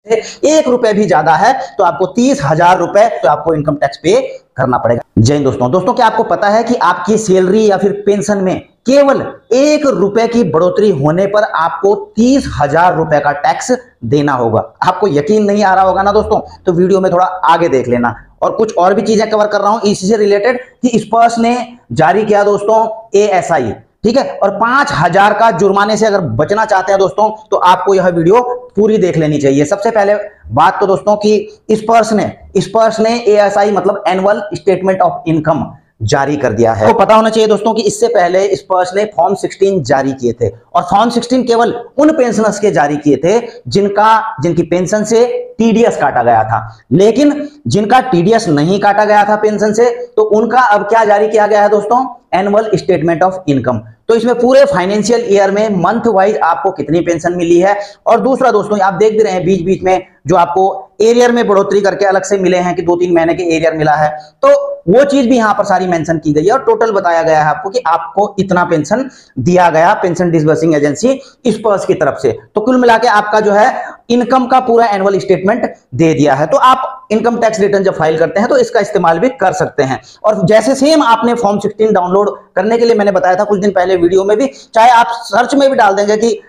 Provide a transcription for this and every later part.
1 रुपए भी ज्यादा है तो आपको 30,000 रुपए तो आपको इनकम टैक्स पे करना पड़ेगा। जय हिंद दोस्तों, क्या आपको पता है कि आपकी सैलरी या फिर पेंशन में केवल 1 रुपए की बढ़ोतरी होने पर आपको 30,000 रुपए का टैक्स देना होगा। आपको यकीन नहीं आ रहा होगा ना दोस्तों, तो वीडियो में थोड़ा आगे देख लेना। और कुछ और भी चीजें कवर कर रहा हूं इसी से रिलेटेड कि स्पर्श ने जारी किया दोस्तों ASI, ठीक है, और 5,000 का जुर्माने से अगर बचना चाहते हैं दोस्तों तो आपको यह वीडियो पूरी देख लेनी चाहिए। सबसे पहले बात तो दोस्तों कि स्पर्श ने ASI मतलब एनुअल स्टेटमेंट ऑफ इनकम जारी कर दिया है। तो पता होना चाहिए दोस्तों कि इससे पहले स्पर्श ने फॉर्म 16 जारी किए थे और फॉर्म 16 केवल उन पेंशनर्स के जारी किए थे जिनकी पेंशन से TDS काटा गया था। लेकिन जिनका TDS नहीं काटा गया था पेंशन से, तो उनका अब क्या जारी किया गया है दोस्तों, एनुअल स्टेटमेंट ऑफ इनकम। तो इसमें पूरे फाइनेंशियल ईयर में मंथ वाइज आपको कितनी पेंशन मिली है। और दूसरा दोस्तों आप देख भी रहे हैं बीच बीच में जो आपको एरियर में बढ़ोतरी करके अलग से मिले हैं कि 2-3 महीने के एरियर मिला है, तो वो चीज भी यहां पर सारी मेंशन की गई है और टोटल बताया गया है आपको कि आपको इतना पेंशन दिया गया पेंशन डिसबर्सिंग एजेंसी स्पर्श की तरफ से। तो कुल मिला के आपका जो है इनकम का पूरा एनुअल स्टेटमेंट दे दिया है। तो आप इनकम टैक्स रिटर्न जब फाइल करते हैं तो इसका इस्तेमाल भी कर सकते हैं। और जैसे सेम आपने फॉर्म 16 डाउनलोड करने के लिए मैंने बताया था कुछ दिन पहले वीडियो में भी, चाहे आप सर्च में भी डाल देंगे कि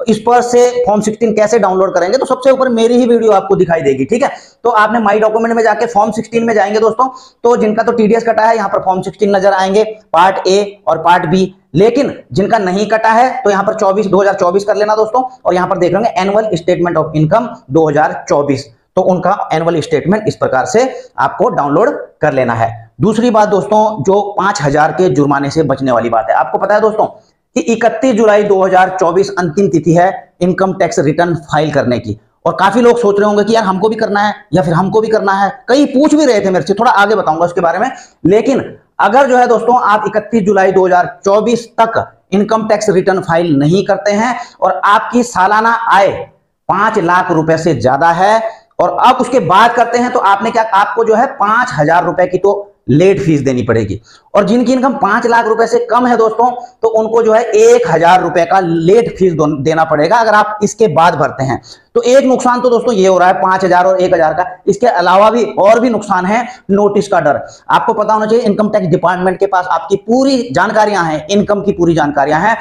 स्पर्श से फॉर्म 16 कैसे डाउनलोड करेंगे, तो सबसे ऊपर मेरी ही वीडियो आपको दिखाई देगी, ठीक है। तो आपने माई डॉक्यूमेंट में जाके फॉर्म 16 में जाएंगे दोस्तों, तो जिनका तो TDS कटा है यहाँ पर फॉर्म 16 नजर आएंगे, पार्ट A और पार्ट B। लेकिन जिनका नहीं कटा है तो यहाँ पर 2024 कर लेना दोस्तों, और यहाँ पर देख लेंगे एनुअल स्टेटमेंट ऑफ इनकम 2024। तो उनका एनुअल स्टेटमेंट इस प्रकार से आपको डाउनलोड कर लेना है। दूसरी बात दोस्तों, जो 5,000 के जुर्माने से बचने वाली बात है, आपको पता है दोस्तों कि 31 जुलाई 2024 अंतिम तिथि है इनकम टैक्स रिटर्न फाइल करने की। और काफी लोग सोच रहे होंगे कि यार हमको भी करना है या फिर हमको भी करना है, कई पूछ भी रहे थे मेरे से, थोड़ा आगे बताऊंगा उसके बारे में। लेकिन अगर जो है दोस्तों आप 31 जुलाई 2024 तक इनकम टैक्स रिटर्न फाइल नहीं करते हैं और आपकी सालाना आय 5 लाख रुपए से ज्यादा है और आप उसके बाद करते हैं, तो आपको जो है 5,000 रुपए की तो लेट फीस देनी पड़ेगी। और जिनकी इनकम 5 लाख रुपए से कम है दोस्तों, तो उनको जो है 1,000 रुपए का लेट फीस देना पड़ेगा अगर आप इसके बाद भरते हैं। तो एक नुकसान तो दोस्तों ये हो रहा है 5,000 और 1,000 का। इसके अलावा भी और भी नुकसान है, नोटिस का डर। आपको पता होना चाहिए इनकम टैक्स डिपार्टमेंट के पास आपकी पूरी जानकारियां हैं, इनकम की पूरी जानकारियां हैं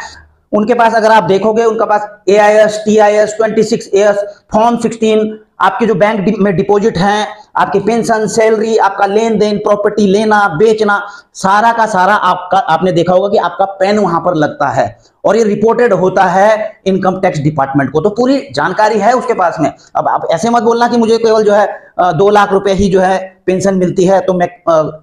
उनके पास। अगर आप देखोगे उनके पास AIS, TIS, 26AS, फॉर्म 16, आपके जो बैंक में डिपॉजिट हैं, आपकी पेंशन, सैलरी, आपका लेन देन, प्रॉपर्टी लेना बेचना, सारा का सारा आपने देखा होगा कि आपका पेन वहां पर लगता है और ये रिपोर्टेड होता है इनकम टैक्स डिपार्टमेंट को। तो पूरी जानकारी है उसके पास में। अब आप ऐसे मत बोलना कि मुझे केवल जो है 2 लाख रुपए ही जो है पेंशन मिलती है तो मैं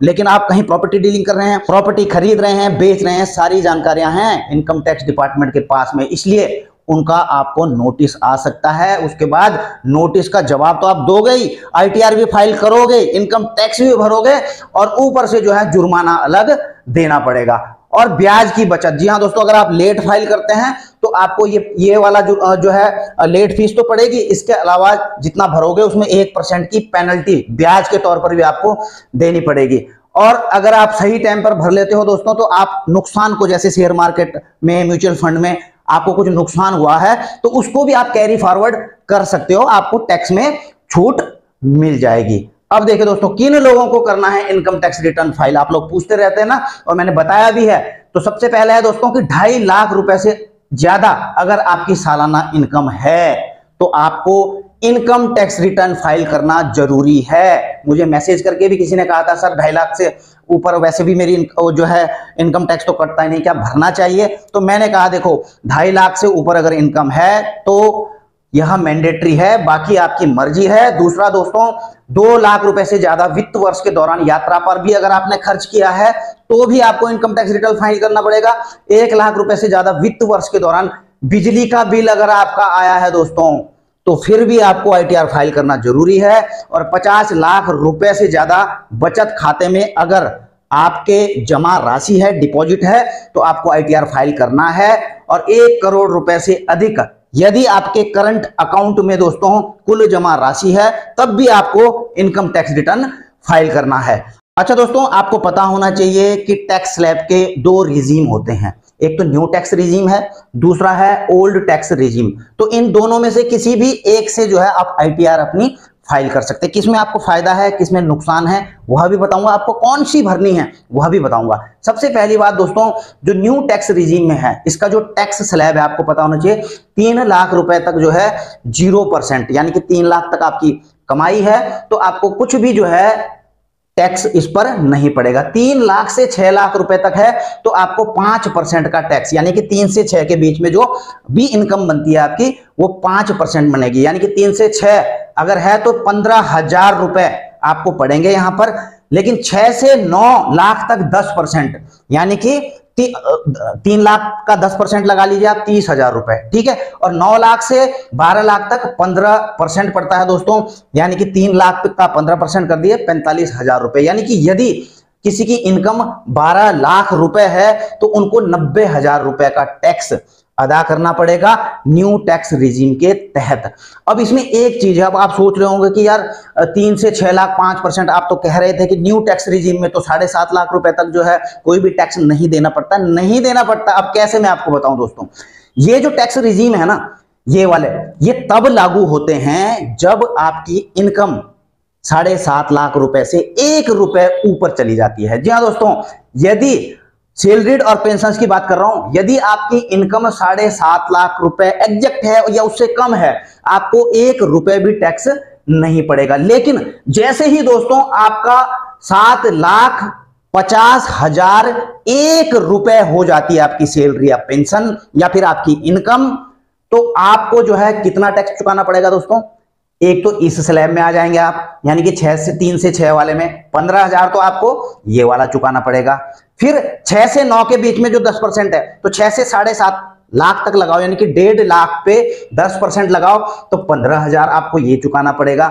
लेकिन आप कहीं प्रॉपर्टी डीलिंग कर रहे हैं, प्रॉपर्टी खरीद रहे हैं, बेच रहे हैं, सारी जानकारियां हैं इनकम टैक्स डिपार्टमेंट के पास में। इसलिए उनका आपको नोटिस आ सकता है। उसके बाद नोटिस का जवाब तो आप दोगे ही, ITR भी फाइल करोगे, इनकम टैक्स भी भरोगे और ऊपर से जो है जुर्माना अलग देना पड़ेगा। और ब्याज की बचत, जी हाँ दोस्तों, अगर आप लेट फाइल करते हैं तो आपको ये वाला जो है लेट फीस तो पड़ेगी, इसके अलावा जितना भरोगे उसमें 1% की पेनल्टी ब्याज के तौर पर भी आपको देनी पड़ेगी। और अगर आप सही टाइम पर भर लेते हो दोस्तों, तो आप नुकसान को, जैसे शेयर मार्केट में, म्यूचुअल फंड में आपको कुछ नुकसान हुआ है तो उसको भी आप कैरी फॉरवर्ड कर सकते हो, आपको टैक्स में छूट मिल जाएगी। अब देखिए दोस्तों, किन लोगों को करना है इनकम टैक्स रिटर्न फाइल, आप लोग पूछते रहते हैं ना, और मैंने बताया भी है। तो सबसे पहले है दोस्तों कि 2.5 लाख रुपए से ज्यादा अगर आपकी सालाना इनकम है तो आपको इनकम टैक्स रिटर्न फाइल करना जरूरी है। मुझे मैसेज करके भी किसी ने कहा था सर 2.5 लाख से ऊपर वैसे भी मेरी जो है इनकम टैक्स तो कटता ही नहीं, क्या भरना चाहिए? तो मैंने कहा देखो 2.5 लाख से ऊपर अगर इनकम है तो यह मैंडेटरी है, बाकी आपकी मर्जी है। दूसरा दोस्तों, 2 लाख रुपए से ज्यादा वित्त वर्ष के दौरान यात्रा पर भी अगर आपने खर्च किया है तो भी आपको इनकम टैक्स रिटर्न फाइल करना पड़ेगा। 1 लाख रुपए से ज्यादा वित्त वर्ष के दौरान बिजली का बिल अगर आपका आया है दोस्तों तो फिर भी आपको ITR फाइल करना जरूरी है। और 50 लाख रुपए से ज्यादा बचत खाते में अगर आपके जमा राशि है, डिपॉजिट है, तो आपको ITR फाइल करना है। और 1 करोड़ रुपए से अधिक यदि आपके करंट अकाउंट में दोस्तों कुल जमा राशि है तब भी आपको इनकम टैक्स रिटर्न फाइल करना है। अच्छा दोस्तों, आपको पता होना चाहिए कि टैक्स स्लैब के 2 रिजीम होते हैं। एक तो न्यू टैक्स रिजीम है, दूसरा है ओल्ड टैक्स रिजीम। तो इन दोनों में से किसी भी एक से जो है आप आईटीआर अपनी फाइल कर सकते हैं। किसमें आपको फायदा है, किसमें नुकसान है, वह भी बताऊंगा, आपको कौन सी भरनी है वह भी बताऊंगा। सबसे पहली बात दोस्तों, जो न्यू टैक्स रिजीम में है, इसका जो टैक्स स्लैब है आपको पता होना चाहिए, 3 लाख रुपए तक जो है 0%, यानी कि 3 लाख तक आपकी कमाई है तो आपको कुछ भी जो है टैक्स इस पर नहीं पड़ेगा। 3 लाख से 6 लाख रुपए तक है तो आपको 5% का टैक्स, यानी कि 3 से 6 के बीच में जो भी इनकम बनती है आपकी वो 5% बनेगी, यानी कि 3 से 6 अगर है तो 15,000 रुपए आपको पड़ेंगे यहां पर। लेकिन 6 से 9 लाख तक 10%, यानी कि 3 लाख का 10% लगा लीजिए आप, 30,000 रुपए, ठीक है। और 9 लाख से 12 लाख तक 15% पड़ता है दोस्तों, यानी कि 3 लाख का 15% कर दिए 45,000 रुपए। यानी कि यदि किसी की इनकम 12 लाख रुपए है तो उनको 90,000 रुपए का टैक्स अदा करना पड़ेगा न्यू टैक्स रिजीम के तहत। अब इसमें एक चीज है, अब आप सोच रहे होंगे कि यार 3 से 6 लाख 5%, आप तो कह रहे थे कि न्यू टैक्स रिजीम में तो 7.5 लाख रुपए तक जो है कोई भी टैक्स नहीं देना पड़ता। नहीं देना पड़ता, अब कैसे मैं आपको बताऊं दोस्तों। ये जो टैक्स रिजीम है ना, ये वाले, ये तब लागू होते हैं जब आपकी इनकम 7.5 लाख रुपए से 1 रुपए ऊपर चली जाती है। जी हाँ दोस्तों, यदि सैलरीड और पेंशन की बात कर रहा हूं, यदि आपकी इनकम 7.5 लाख रुपए एग्जैक्ट है या उससे कम है, आपको 1 रुपए भी टैक्स नहीं पड़ेगा। लेकिन जैसे ही दोस्तों आपका 7,50,001 रुपए हो जाती है आपकी सैलरी या पेंशन या फिर आपकी इनकम, तो आपको जो है कितना टैक्स चुकाना पड़ेगा दोस्तों। एक तो इस स्लैब में आ जाएंगे आप, यानी कि 3 से 6 वाले में 15,000 तो आपको ये वाला चुकाना पड़ेगा। फिर 6 से 9 के बीच में जो 10% है, तो 6 से 7.5 लाख तक लगाओ, यानी कि 1.5 लाख पे 10% लगाओ तो 15,000 आपको ये चुकाना पड़ेगा।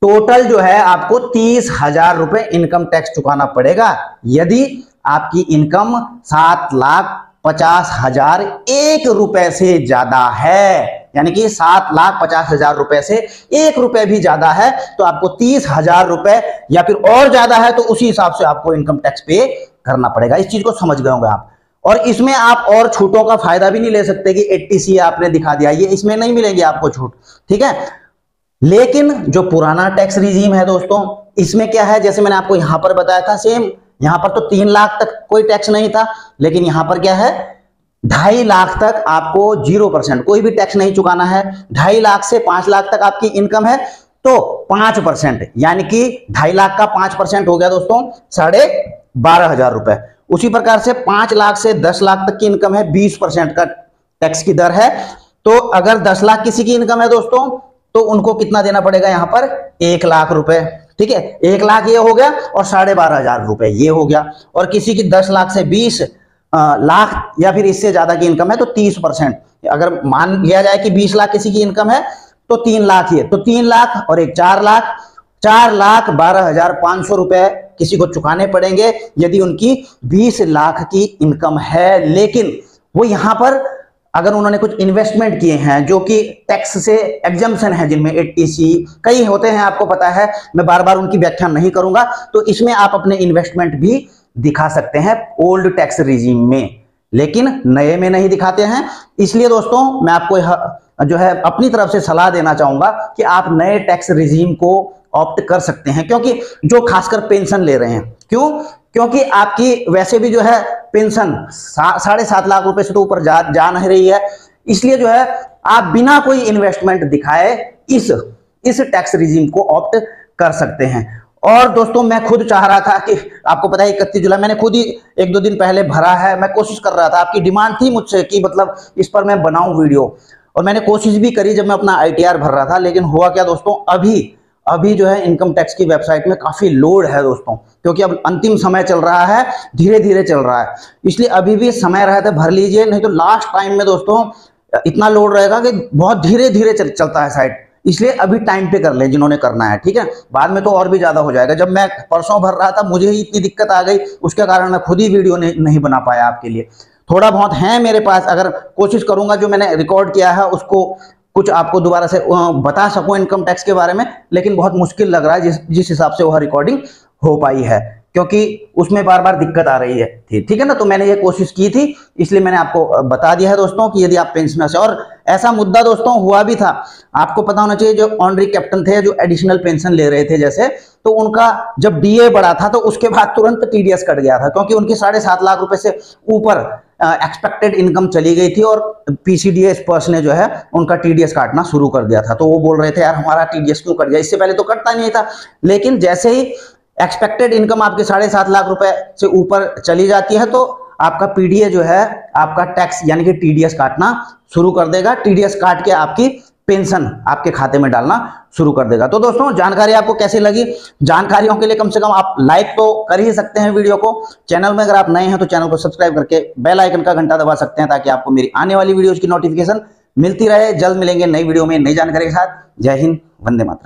टोटल जो है आपको 30,000 रुपए इनकम टैक्स चुकाना पड़ेगा यदि आपकी इनकम 7,50,001 रुपए से ज्यादा है, यानी कि 7,50,000 रुपए से 1 रुपए भी ज्यादा है तो आपको 30,000 रुपए, या फिर और ज्यादा है तो उसी हिसाब से आपको इनकम टैक्स पे करना पड़ेगा। इस चीज को समझ गए होंगे आप। और इसमें आप और छूटों का फायदा भी नहीं ले सकते कि 80C आपने दिखा दिया, ये इसमें नहीं मिलेंगे आपको छूट, ठीक है। लेकिन जो पुराना टैक्स रिजीम है दोस्तों, इसमें क्या है, जैसे मैंने आपको यहां पर बताया था सेम, यहां पर तो 3 लाख तक कोई टैक्स नहीं था, लेकिन यहां पर क्या है, 2.5 लाख तक आपको 0% कोई भी टैक्स नहीं चुकाना है। 2.5 लाख से 5 लाख तक आपकी इनकम है तो 5%, यानी कि 2.5 लाख का 5% हो गया दोस्तों 12,500 रुपए। उसी प्रकार से 5 लाख से 10 लाख तक की इनकम है, 20% का टैक्स की दर है। तो अगर 10 लाख किसी की इनकम है दोस्तों तो उनको कितना देना पड़ेगा, यहां पर 1 लाख रुपए, ठीक है। 1 लाख ये हो गया और 12,500 रुपए ये हो गया। और किसी की 10 लाख से 20 लाख या फिर इससे ज्यादा की इनकम है तो 30%, अगर मान लिया जाए कि 20 लाख किसी की इनकम है तो 3 लाख, ये तो 3 लाख और एक 4 लाख, 4,12,500 रुपए किसी को चुकाने पड़ेंगे यदि उनकी 20 लाख की इनकम है। लेकिन वो यहां पर अगर उन्होंने कुछ इन्वेस्टमेंट किए हैं जो कि टैक्स से एग्जम्पशन है, जिनमें 80C कई होते हैं, आपको पता है, मैं बार बार उनकी व्याख्या नहीं करूंगा, तो इसमें आप अपने इन्वेस्टमेंट भी दिखा सकते हैं ओल्ड टैक्स रिजीम में, लेकिन नए में नहीं दिखाते हैं। इसलिए दोस्तों मैं आपको जो है अपनी तरफ से सलाह देना चाहूंगा कि आप नए टैक्स रिजीम को ऑप्ट कर सकते हैं, क्योंकि जो खासकर पेंशन ले रहे हैं, क्योंकि आपकी वैसे भी जो है पेंशन 7.5 लाख रुपए से तो ऊपर जा नहीं रही है। इसलिए जो है आप बिना कोई इन्वेस्टमेंट दिखाए इस टैक्स रिजीम को ऑप्ट कर सकते हैं। और दोस्तों मैं खुद चाह रहा था कि आपको पता है 31 जुलाई मैंने खुद ही 1-2 दिन पहले भरा है, मैं कोशिश कर रहा था, आपकी डिमांड थी मुझसे कि मतलब इस पर मैं बनाऊं वीडियो, और मैंने कोशिश भी करी जब मैं अपना ITR भर रहा था। लेकिन हुआ क्या दोस्तों, अभी जो है इनकम टैक्स की वेबसाइट में काफी लोड है दोस्तों, क्योंकि अब अंतिम समय चल रहा है, धीरे धीरे चल रहा है, इसलिए अभी भी समय रहता है भर लीजिए, नहीं तो लास्ट टाइम में दोस्तों इतना लोड रहेगा कि बहुत धीरे धीरे चलता है साइट। इसलिए अभी टाइम पे कर ले जिन्होंने करना है, ठीक है। बाद में तो और भी ज्यादा हो जाएगा। जब मैं परसों भर रहा था मुझे ही इतनी दिक्कत आ गई, उसके कारण मैं खुद ही वीडियो नहीं बना पाया आपके लिए। थोड़ा बहुत है मेरे पास, अगर कोशिश करूंगा जो मैंने रिकॉर्ड किया है उसको कुछ आपको दोबारा से बता सकूं इनकम टैक्स के बारे में, लेकिन बहुत मुश्किल लग रहा है जिस हिसाब से वह रिकॉर्डिंग हो पाई है, क्योंकि उसमें बार बार दिक्कत आ रही है थी, ठीक है ना। तो मैंने ये कोशिश की थी, इसलिए मैंने आपको बता दिया है दोस्तों कि यदि आप पेंशनर से, और ऐसा मुद्दा दोस्तों हुआ भी था, आपको पता होना चाहिए, जो ऑनरी कैप्टन थे, जो एडिशनल पेंशन ले रहे थे जैसे, तो उनका जब डीए बढ़ा था तो उसके बाद तुरंत टीडीएस कट गया था, क्योंकि उनकी 7.5 लाख रुपए से ऊपर एक्सपेक्टेड इनकम चली गई थी और पीसीडीएस पर्स ने जो है उनका टीडीएस काटना शुरू कर दिया था। तो वो बोल रहे थे यार हमारा टीडीएस क्यों कट गया, इससे पहले तो कटता नहीं था। लेकिन जैसे ही एक्सपेक्टेड इनकम आपके 7.5 लाख रुपए से ऊपर चली जाती है तो आपका पीडीए जो है आपका टैक्स यानी कि टीडीएस काटना शुरू कर देगा। टीडीएस काट के आपकी पेंशन आपके खाते में डालना शुरू कर देगा। तो दोस्तों जानकारी आपको कैसी लगी? जानकारियों के लिए कम से कम आप लाइक तो कर ही सकते हैं वीडियो को। चैनल में अगर आप नए हैं तो चैनल को सब्सक्राइब करके बेल आइकन का घंटा दबा सकते हैं, ताकि आपको मेरी आने वाली वीडियोज की नोटिफिकेशन मिलती रहे। जल्द मिलेंगे नई वीडियो में नई जानकारी के साथ। जय हिंद, वंदे मातरम।